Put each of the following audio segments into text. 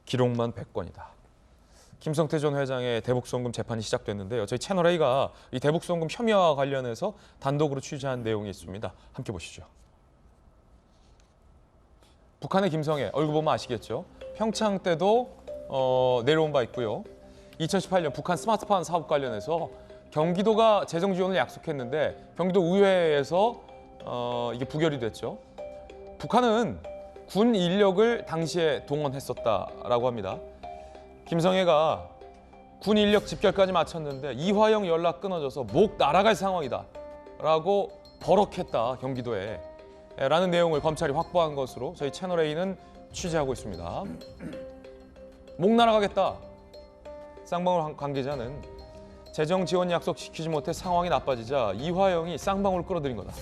기록만 100건이다. 김성태 전 회장의 대북송금 재판이 시작됐는데요. 저희 채널A가 이 대북송금 혐의와 관련해서 단독으로 취재한 내용이 있습니다. 함께 보시죠. 북한의 김성애, 얼굴 보면 아시겠죠? 평창 때도 내려온 바 있고요. 2018년 북한 스마트폰 사업 관련해서 경기도가 재정 지원을 약속했는데 경기도 의회에서 이게 부결이 됐죠. 북한은 군 인력을 당시에 동원했었다라고 합니다. 김성애가 군 인력 집결까지 마쳤는데 이화영 연락 끊어져서 목 날아갈 상황이다 라고 버럭했다 경기도에 라는 내용을 검찰이 확보한 것으로 저희 채널A는 취재하고 있습니다. 목 날아가겠다. 쌍방울 관계자는 재정 지원 약속 지키지 못해 상황이 나빠지자 이화영이 쌍방울을 끌어들인 거다.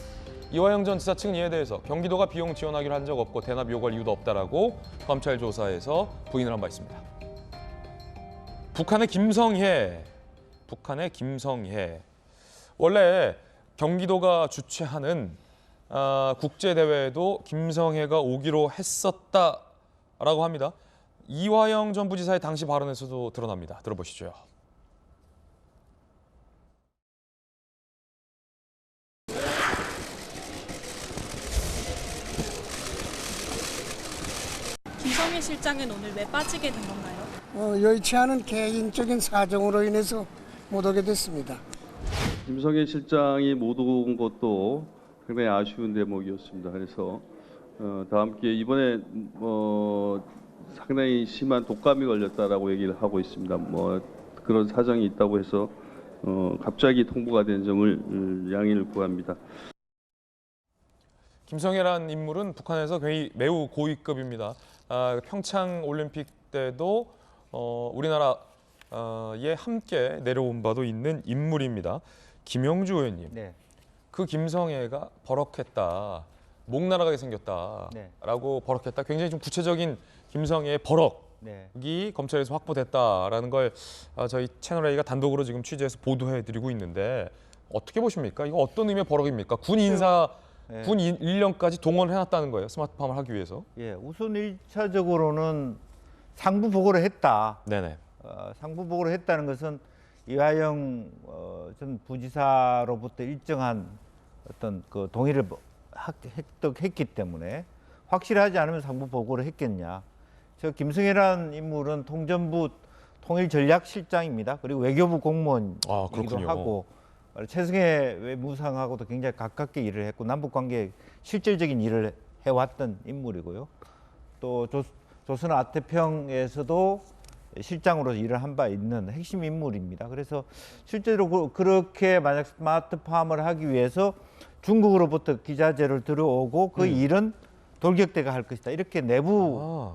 이화영 전 지사 측은 이에 대해서 경기도가 비용 지원하기로 한 적 없고 대납 요구할 이유도 없다라고 검찰 조사에서 부인을 한 바 있습니다. 북한의 김성애. 원래 경기도가 주최하는 국제대회에도 김성애가 오기로 했었다라고 합니다. 이화영 전 부지사의 당시 발언에서도 드러납니다. 들어보시죠. 김성애 실장은 오늘 왜 빠지게 된 건가요? 여의치 않은 개인적인 사정으로 인해서 못 오게 됐습니다. 김성애 실장이 못 온 것도 굉장히 아쉬운 대목이었습니다. 그래서 다음 기회에 이번에 상당히 심한 독감이 걸렸다라고 얘기를 하고 있습니다. 그런 사정이 있다고 해서 갑자기 통보가 된 점을 양해를 구합니다. 김성애라는 인물은 북한에서 매우 고위급입니다. 평창 올림픽 때도 우리나라에 함께 내려온 바도 있는 인물입니다. 김영주 의원님, 네. 그 김성애가 버럭했다, 목 날아가게 생겼다라고 네. 버럭했다. 굉장히 좀 구체적인 김성애의 버럭이 네. 검찰에서 확보됐다라는 걸 저희 채널A가 단독으로 지금 취재해서 보도해드리고 있는데 어떻게 보십니까? 이거 어떤 의미의 버럭입니까? 군 인사, 네. 군 인력까지 동원해놨다는 거예요. 스마트팜을 하기 위해서. 예, 우선 1차적으로는 상부 보고를 했다. 네네. 상부 보고를 했다는 것은 이화영 전 부지사로부터 일정한 어떤 그 동의를 획득했기 때문에 확실하지 않으면 상부 보고를 했겠냐. 저 김성애라는 인물은 통전부 통일전략실장입니다. 그리고 외교부 공무원이기도 그렇군요. 하고 최승혜 외무상하고도 굉장히 가깝게 일을 했고 남북관계에 실질적인 일을 해왔던 인물이고요. 또 조선 아태평에서도 실장으로 일을 한 바 있는 핵심 인물입니다. 그래서 실제로 그렇게 만약 스마트팜을 하기 위해서 중국으로부터 기자재를 들어오고 그 일은 돌격대가 할 것이다. 이렇게 내부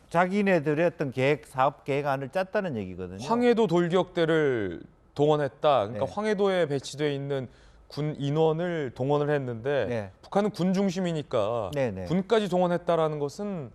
자기네들의 어떤 사업 계획안을 짰다는 얘기거든요. 황해도 돌격대를 동원했다. 그러니까 네. 황해도에 배치되어 있는 군 인원을 동원을 했는데 네. 북한은 군 중심이니까 네네. 군까지 동원했다라는 것은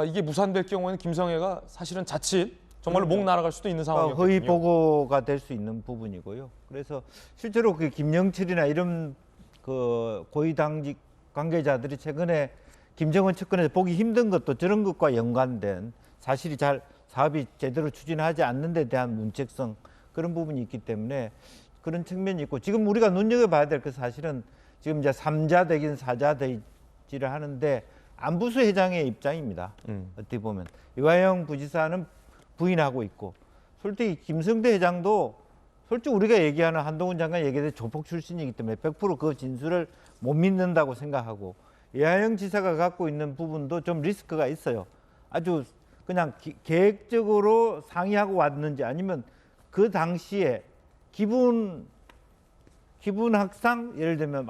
이게 무산될 경우에는 김성애가 사실은 자칫 정말로 목 날아갈 수도 있는 상황이었거든요. 허위 보고가 될 수 있는 부분이고요. 그래서 실제로 그 김영철이나 이런 그 고위 당직 관계자들이 최근에 김정은 측근에서 보기 힘든 것도 저런 것과 연관된 사실이 사업이 제대로 추진하지 않는 데 대한 문책성 그런 부분이 있기 때문에 그런 측면이 있고 지금 우리가 눈여겨봐야 될 그 사실은 지금 이제 3자 대긴 4자 대지를 하는데 안부수 회장의 입장입니다. 어떻게 보면 이화영 부지사는 부인하고 있고 솔직히 김성대 회장도 솔직히 우리가 얘기하는 한동훈 장관 얘기대 조폭 출신이기 때문에 100% 그 진술을 못 믿는다고 생각하고 이화영 지사가 갖고 있는 부분도 좀 리스크가 있어요. 아주 그냥 계획적으로 상의하고 왔는지 아니면 그 당시에 기분 학상 예를 들면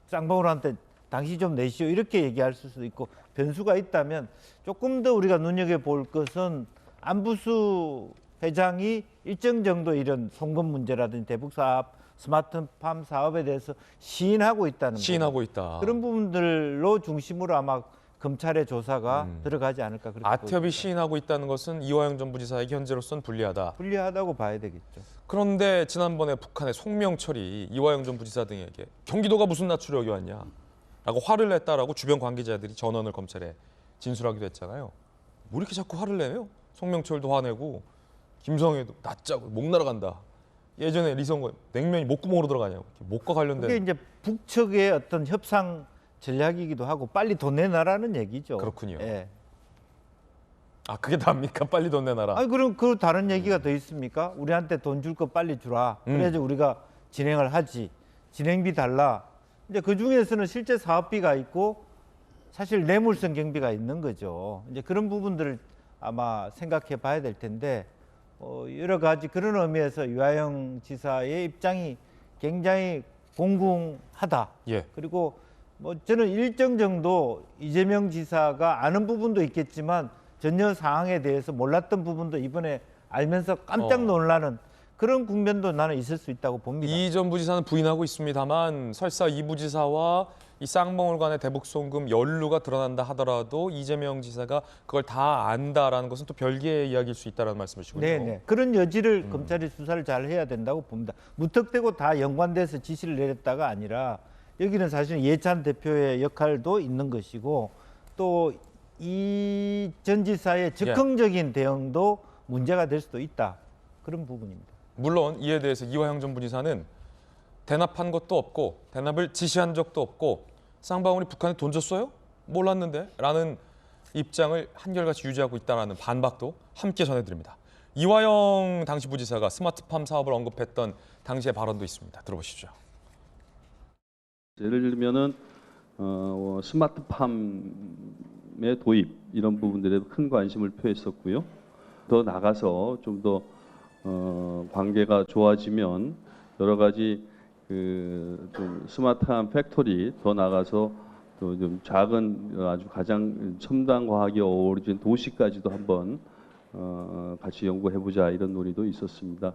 쌍방울한테 당시 좀 내시오 이렇게 얘기할 수도 있고 변수가 있다면 조금 더 우리가 눈여겨볼 것은 안부수 회장이 일정 정도 이런 송금 문제라든지 대북 사업, 스마트팜 사업에 대해서 시인하고 있다는 시인하고 있다. 그런 부분들로 중심으로 아마 검찰의 조사가 들어가지 않을까 그렇게 아태업이 보입니다. 시인하고 있다는 것은 이화영 전 부지사에게 현재로서는 불리하다. 불리하다고 봐야 되겠죠. 그런데 지난번에 북한의 송명철이 이화영 전 부지사 등에게 경기도가 무슨 낯으로 여겨왔냐 라고 화를 냈다라고 주변 관계자들이 전원을 검찰에 진술하기도 했잖아요. 뭐 이렇게 자꾸 화를 내요? 송명철도 화내고 김성애도 낯짝을 목 날아간다. 예전에 리성건 냉면이 목구멍으로 들어가냐고. 목과 관련된. 그게 이제 북측의 어떤 협상 전략이기도 하고 빨리 돈 내놔라는 얘기죠. 그렇군요. 예. 아 그게 답니까? 빨리 돈 내놔라. 아니 그럼 그 다른 얘기가 더 있습니까? 우리한테 돈 줄 거 빨리 주라. 그래야지 우리가 진행을 하지. 진행비 달라. 이제 그 중에서는 실제 사업비가 있고 사실 뇌물성 경비가 있는 거죠. 이제 그런 부분들을 아마 생각해 봐야 될 텐데 여러 가지 그런 의미에서 유하영 지사의 입장이 굉장히 공공하다. 예. 그리고 뭐 저는 일정 정도 이재명 지사가 아는 부분도 있겠지만 전혀 상황에 대해서 몰랐던 부분도 이번에 알면서 깜짝 놀라는 그런 국면도 나는 있을 수 있다고 봅니다. 이 전 부지사는 부인하고 있습니다만 설사 이 부지사와 이 쌍방울 간의 대북송금 연루가 드러난다 하더라도 이재명 지사가 그걸 다 안다라는 것은 또 별개의 이야기일 수 있다는 말씀이시군요. 네네. 그런 여지를 검찰이 수사를 잘 해야 된다고 봅니다. 무턱대고 다 연관돼서 지시를 내렸다가 아니라 여기는 사실 예찬 대표의 역할도 있는 것이고 또 이 전 지사의 즉흥적인 대응도 문제가 될 수도 있다. 그런 부분입니다. 물론 이에 대해서 이화영 전 부지사는 대납한 것도 없고 대납을 지시한 적도 없고 쌍방울이 북한에 돈 줬어요? 몰랐는데? 라는 입장을 한결같이 유지하고 있다는 반박도 함께 전해드립니다. 이화영 당시 부지사가 스마트팜 사업을 언급했던 당시의 발언도 있습니다. 들어보시죠. 예를 들면은 스마트팜의 도입 이런 부분들에 큰 관심을 표했었고요. 더 나가서 좀 더 관계가 좋아지면 여러 가지 좀 스마트한 팩토리 더 나가서 또 좀 작은 아주 가장 첨단 과학이 어우러진 도시까지도 한번 같이 연구해보자 이런 논의도 있었습니다.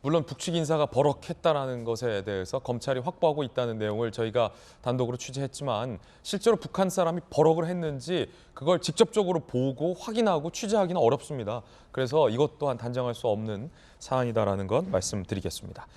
물론 북측 인사가 버럭했다라는 것에 대해서 검찰이 확보하고 있다는 내용을 저희가 단독으로 취재했지만 실제로 북한 사람이 버럭을 했는지 그걸 직접적으로 보고 확인하고 취재하기는 어렵습니다. 그래서 이것 또한 단정할 수 없는 사안이다라는 것 말씀드리겠습니다.